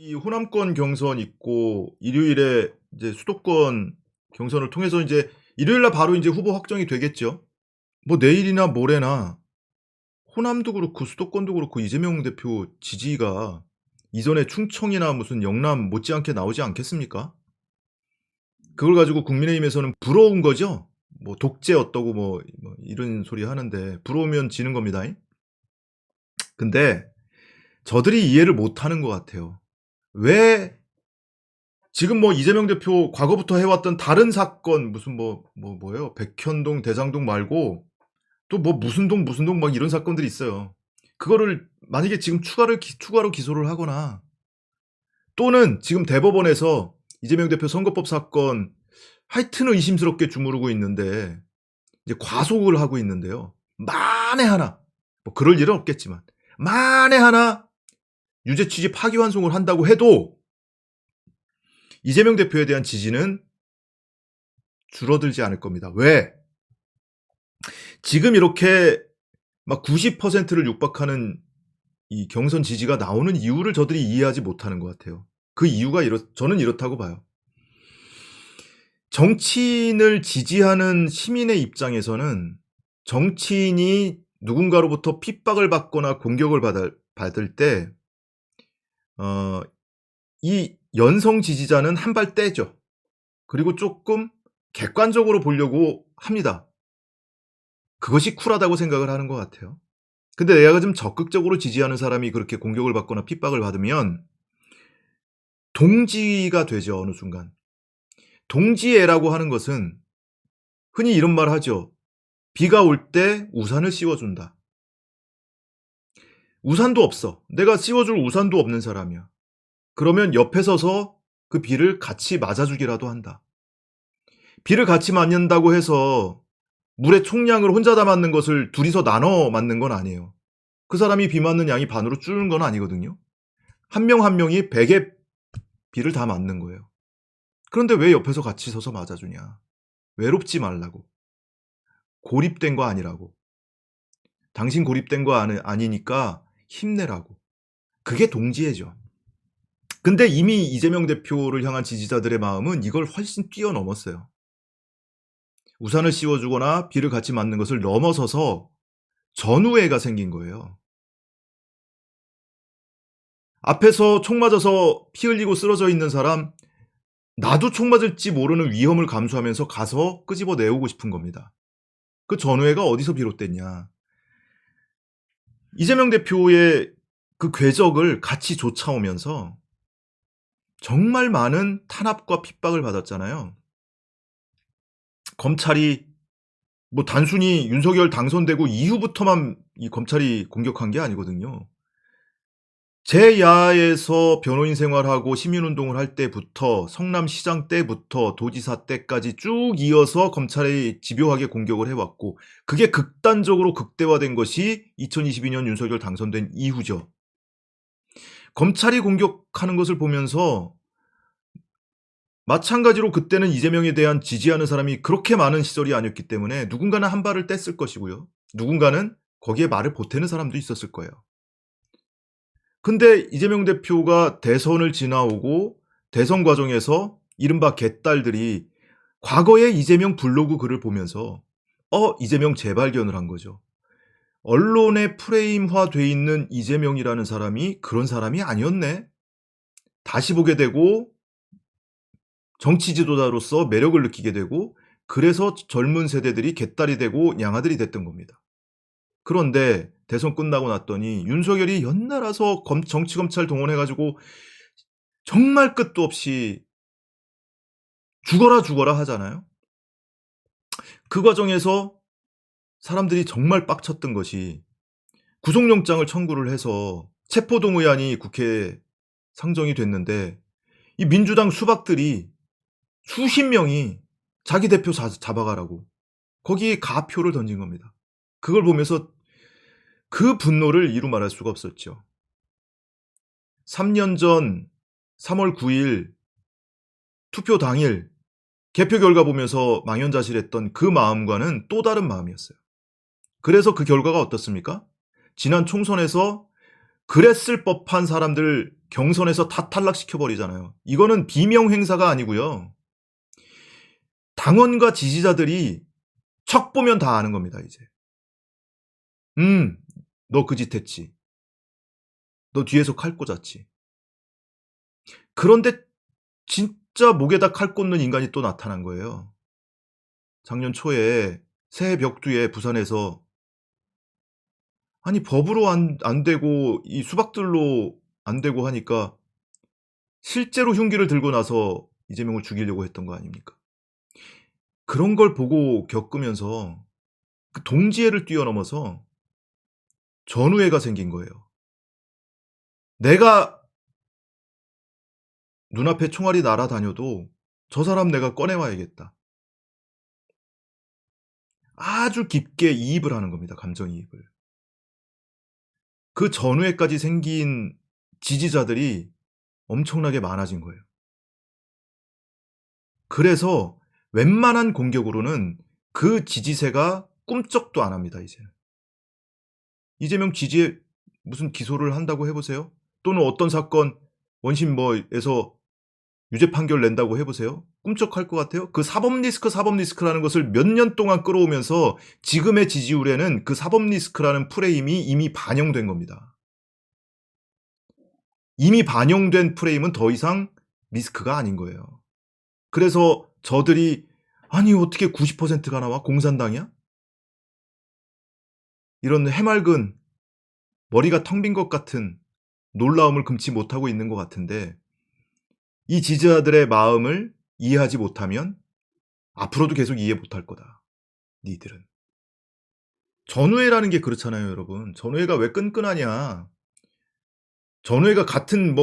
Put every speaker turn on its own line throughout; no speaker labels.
이 호남권 경선 있고 일요일에 이제 수도권 경선을 통해서 이제 일요일 날 바로 이제 후보 확정이 되겠죠. 뭐 내일이나 모레나 호남도 그렇고 수도권도 그렇고 이재명 대표 지지가 이전에 충청이나 무슨 영남 못지않게 나오지 않겠습니까? 그걸 가지고 국민의힘에서는 부러운 거죠. 뭐 독재 어떠고 뭐 이런 소리 하는데 부러우면 지는 겁니다잉. 근데 저들이 이해를 못 하는 것 같아요. 왜 지금 뭐 이재명 대표 과거부터 해왔던 다른 사건 무슨 뭐예요? 백현동, 대장동 말고 또 뭐 무슨 동 막 이런 사건들이 있어요. 그거를 만약에 지금 추가로 기소를 하거나 또는 지금 대법원에서 이재명 대표 선거법 사건 하여튼 의심스럽게 주무르고 있는데 이제 과속을 하고 있는데요. 만에 하나 뭐 그럴 일은 없겠지만 만에 하나 유죄 취지 파기환송을 한다고 해도 이재명 대표에 대한 지지는 줄어들지 않을 겁니다. 왜? 지금 이렇게 막 90%를 육박하는 이 경선 지지가 나오는 이유를 저들이 이해하지 못하는 것 같아요. 그 이유가 저는 이렇다고 봐요. 정치인을 지지하는 시민의 입장에서는 정치인이 누군가로부터 핍박을 받거나 공격을 받을 때, 이 연성 지지자는 한 발 떼죠. 그리고 조금 객관적으로 보려고 합니다. 그것이 쿨하다고 생각을 하는 것 같아요. 근데 내가 좀 적극적으로 지지하는 사람이 그렇게 공격을 받거나 핍박을 받으면 동지가 되죠, 어느 순간. 동지애라고 하는 것은 흔히 이런 말 하죠. 비가 올 때 우산을 씌워준다. 우산도 없어. 내가 씌워줄 우산도 없는 사람이야. 그러면 옆에 서서 그 비를 같이 맞아주기라도 한다. 비를 같이 맞는다고 해서 물의 총량을 혼자 다 맞는 것을 둘이서 나눠 맞는 건 아니에요. 그 사람이 비 맞는 양이 반으로 줄는 건 아니거든요. 한 명 한 명이 100의 비를 다 맞는 거예요. 그런데 왜 옆에서 같이 서서 맞아주냐. 외롭지 말라고. 고립된 거 아니라고. 당신 고립된 거 아니니까 힘내라고. 그게 동지애죠. 근데 이미 이재명 대표를 향한 지지자들의 마음은 이걸 훨씬 뛰어넘었어요. 우산을 씌워주거나 비를 같이 맞는 것을 넘어서서 전우애가 생긴 거예요. 앞에서 총 맞아서 피 흘리고 쓰러져 있는 사람, 나도 총 맞을지 모르는 위험을 감수하면서 가서 끄집어 내오고 싶은 겁니다. 그 전우애가 어디서 비롯됐냐. 이재명 대표의 그 궤적을 같이 쫓아오면서 정말 많은 탄압과 핍박을 받았잖아요. 검찰이 뭐 단순히 윤석열 당선되고 이후부터만 이 검찰이 공격한 게 아니거든요. 제야에서 변호인 생활하고 시민운동을 할 때부터 성남시장 때부터 도지사 때까지 쭉 이어서 검찰이 집요하게 공격을 해왔고 그게 극단적으로 극대화된 것이 2022년 윤석열 당선된 이후죠. 검찰이 공격하는 것을 보면서 마찬가지로 그때는 이재명에 대한 지지하는 사람이 그렇게 많은 시절이 아니었기 때문에 누군가는 한 발을 뗐을 것이고요. 누군가는 거기에 말을 보태는 사람도 있었을 거예요. 근데 이재명 대표가 대선을 지나오고 대선 과정에서 이른바 개딸들이 과거의 이재명 블로그 글을 보면서 이재명 재발견을 한 거죠. 언론에 프레임화돼 있는 이재명이라는 사람이 그런 사람이 아니었네. 다시 보게 되고 정치 지도자로서 매력을 느끼게 되고 그래서 젊은 세대들이 개딸이 되고 양아들이 됐던 겁니다. 그런데 대선 끝나고 났더니 윤석열이 연달아서 정치검찰 동원해가지고 정말 끝도 없이 죽어라 하잖아요. 그 과정에서 사람들이 정말 빡쳤던 것이 구속영장을 청구를 해서 체포동의안이 국회에 상정이 됐는데 이 민주당 수박들이 수십 명이 자기 대표 잡아가라고 거기에 가표를 던진 겁니다. 그걸 보면서 그 분노를 이루 말할 수가 없었죠. 3년 전 3월 9일 투표 당일 개표 결과 보면서 망연자실했던 그 마음과는 또 다른 마음이었어요. 그래서 그 결과가 어떻습니까? 지난 총선에서 그랬을 법한 사람들 경선에서 다 탈락시켜 버리잖아요. 이거는 비명 행사가 아니고요. 당원과 지지자들이 척 보면 다 아는 겁니다, 이제. 너 그 짓 했지. 너 뒤에서 칼 꽂았지. 그런데 진짜 목에다 칼 꽂는 인간이 또 나타난 거예요. 작년 초에 새해 벽두에 부산에서 아니 법으로 안 되고 이 수박들로 안 되고 하니까 실제로 흉기를 들고 나서 이재명을 죽이려고 했던 거 아닙니까? 그런 걸 보고 겪으면서 그 동지애를 뛰어넘어서 전우애가 생긴 거예요. 내가 눈앞에 총알이 날아다녀도 저 사람 내가 꺼내와야겠다. 아주 깊게 이입을 하는 겁니다. 감정이입을. 그 전후에까지 생긴 지지자들이 엄청나게 많아진 거예요. 그래서 웬만한 공격으로는 그 지지세가 꿈쩍도 안 합니다, 이제는. 이재명 지지에 무슨 기소를 한다고 해보세요. 또는 어떤 사건 원심 뭐에서 유죄 판결 낸다고 해보세요. 꿈쩍할 것 같아요. 그 사법 리스크라는 것을 몇 년 동안 끌어오면서 지금의 지지율에는 그 사법 리스크라는 프레임이 이미 반영된 겁니다. 이미 반영된 프레임은 더 이상 리스크가 아닌 거예요. 그래서 저들이 아니 어떻게 90%가 나와? 공산당이야? 이런 해맑은 머리가 텅 빈 것 같은 놀라움을 금치 못하고 있는 것 같은데 이 지지자들의 마음을 이해하지 못하면 앞으로도 계속 이해 못할 거다. 니들은. 전우회라는 게 그렇잖아요, 여러분. 전우회가 왜 끈끈하냐. 전우회가 같은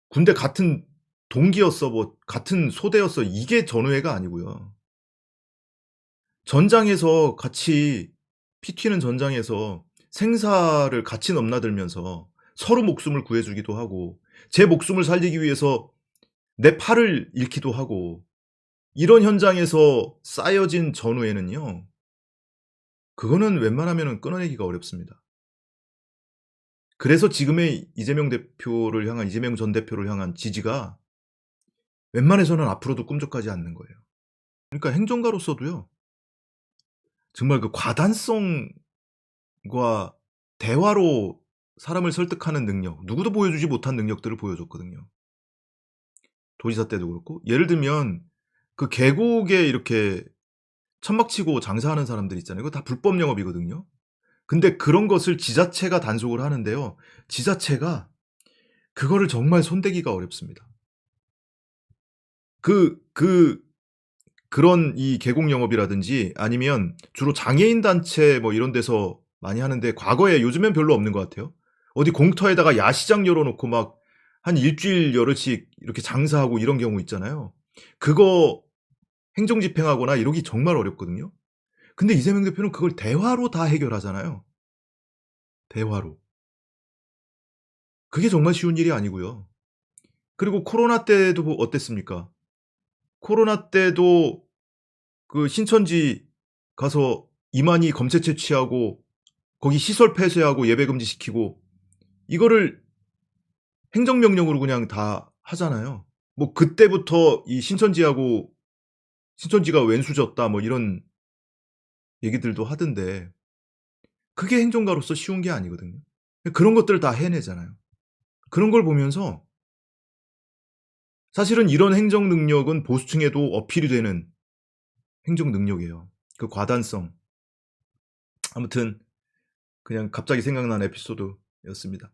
군대 같은 동기였어, 같은 소대였어. 이게 전우회가 아니고요. 전장에서 같이 피 튀는 전장에서 생사를 같이 넘나들면서 서로 목숨을 구해주기도 하고 제 목숨을 살리기 위해서 내 팔을 잃기도 하고 이런 현장에서 쌓여진 전우회는요. 그거는 웬만하면 끊어내기가 어렵습니다. 그래서 지금의 이재명 전 대표를 향한 지지가 웬만해서는 앞으로도 꿈쩍하지 않는 거예요. 그러니까 행정가로서도요. 정말 그 과단성과 대화로 사람을 설득하는 능력, 누구도 보여주지 못한 능력들을 보여줬거든요. 도지사 때도 그렇고 예를 들면 그 계곡에 이렇게 천막치고 장사하는 사람들 있잖아요. 그거 다 불법 영업이거든요. 근데 그런 것을 지자체가 단속을 하는데요. 지자체가 그거를 정말 손대기가 어렵습니다. 그런 이 계곡 영업이라든지 아니면 주로 장애인 단체 이런 데서 많이 하는데 과거에 요즘엔 별로 없는 것 같아요. 어디 공터에다가 야시장 열어놓고 막 한 일주일 열흘씩 이렇게 장사하고 이런 경우 있잖아요. 그거 행정 집행하거나 이러기 정말 어렵거든요. 근데 이재명 대표는 그걸 대화로 다 해결하잖아요. 대화로. 그게 정말 쉬운 일이 아니고요. 그리고 코로나 때도 어땠습니까? 코로나 때도 그 신천지 가서 이만희 검체 채취하고 거기 시설 폐쇄하고 예배 금지시키고 이거를 행정명령으로 그냥 다 하잖아요. 그때부터 이 신천지가 왼수졌다 이런 얘기들도 하던데 그게 행정가로서 쉬운 게 아니거든요. 그런 것들을 다 해내잖아요. 그런 걸 보면서 사실은 이런 행정 능력은 보수층에도 어필이 되는 행정 능력이에요. 그 과단성. 아무튼 그냥 갑자기 생각난 에피소드였습니다.